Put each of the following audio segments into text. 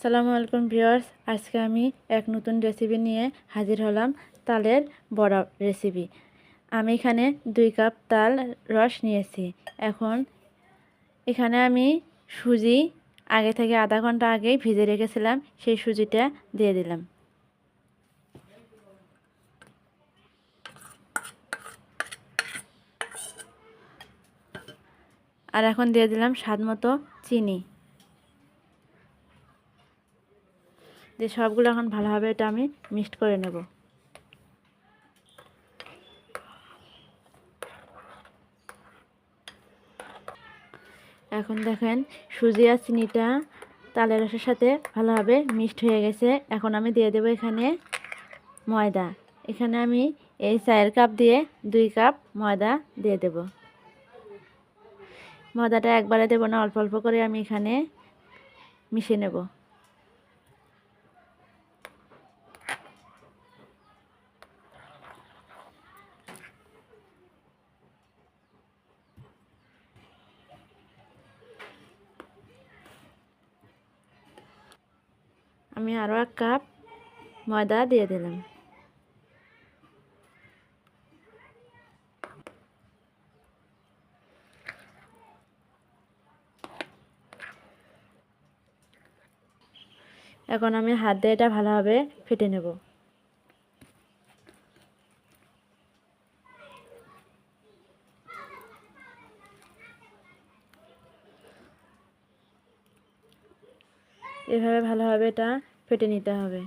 আসসালামু আলাইকুম ভিউয়ার্স, আজকে আমি এক নতুন রেসিপি নিয়ে হাজির হলাম। তালের বড়া রেসিপি। আমি এখানে 2 কাপ তাল রস নিয়েছি। এখন এখানে আমি সুজি আগে থেকে আধা ঘন্টা আগেই ভিজে রেখেছিলাম, সেই সুজিটা দিয়ে দিলাম। আর এখন দিয়ে দিলাম স্বাদ মতো চিনি। দিয়ে সবগুলো এখন ভালোভাবে এটা আমি মিক্সড করে নেব। এখন দেখেন সুজি আর চিনিটা তালের রসের সাথে ভালোভাবে মিক্সড হয়ে গেছে। এখন আমি দিয়ে দেব এখানে ময়দা। এখানে আমি এই 4 কাপ দিয়ে 2 কাপ ময়দা দিয়ে দেব। ময়দাটা একবারে দেব না, অল্প অল্প করে আমি এখানে মিশিয়ে নেব। আমি আরও 1 কাপ ময়দা দিয়ে দিলাম। এখন আমি হাত দিয়ে এটা ভালোভাবে ফেটে নেব। এভাবে ভালোভাবে এটা ফেটে নিতে হবে।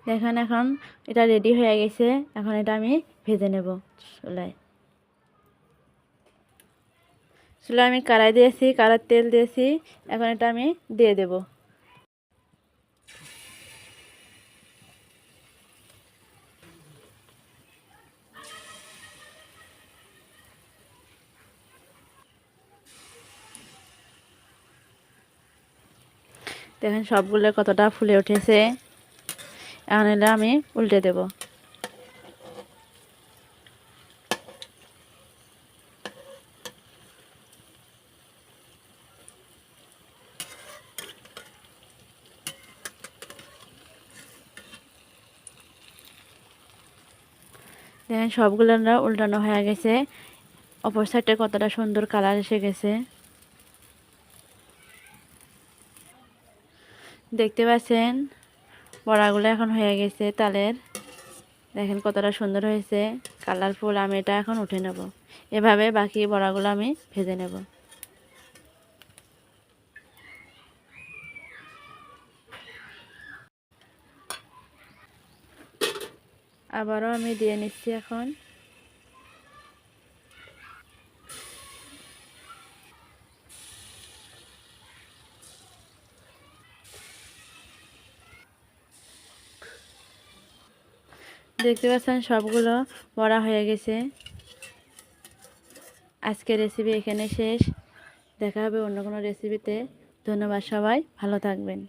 দেখেন এখন এটা রেডি হয়ে গেছে। এখন এটা আমি ভেজে নেব চুলায়। চুলায় আমি কড়াই দিয়েছি, কড়াই তেল দিয়েছি। এখন এটা আমি দিয়ে দেব। দেখেন সবগুলো কতটা ফুলে উঠেছে। এখন এটা আমি উল্টে দেব। দেখেন সবগুলো উল্টানো হয়ে গেছে। অপর সাইডে কতটা সুন্দর কালার এসে গেছে দেখতে পাচ্ছেন। বড়াগুলো এখন হয়ে গেছে তালের। দেখেন কতটা সুন্দর হয়েছে, কালারফুল। আমি এটা এখন উঠে নেব। এভাবে বাকি বড়াগুলো আমি ভেজে নেব। আবারও আমি দিয়ে নিচ্ছি। এখন দেখতে পাচ্ছেন সবগুলো বড়া হয়ে গেছে। আজকের রেসিপি এখানে শেষ। দেখা হবে অন্য কোনো রেসিপিতে। ধন্যবাদ, সবাই ভালো থাকবেন।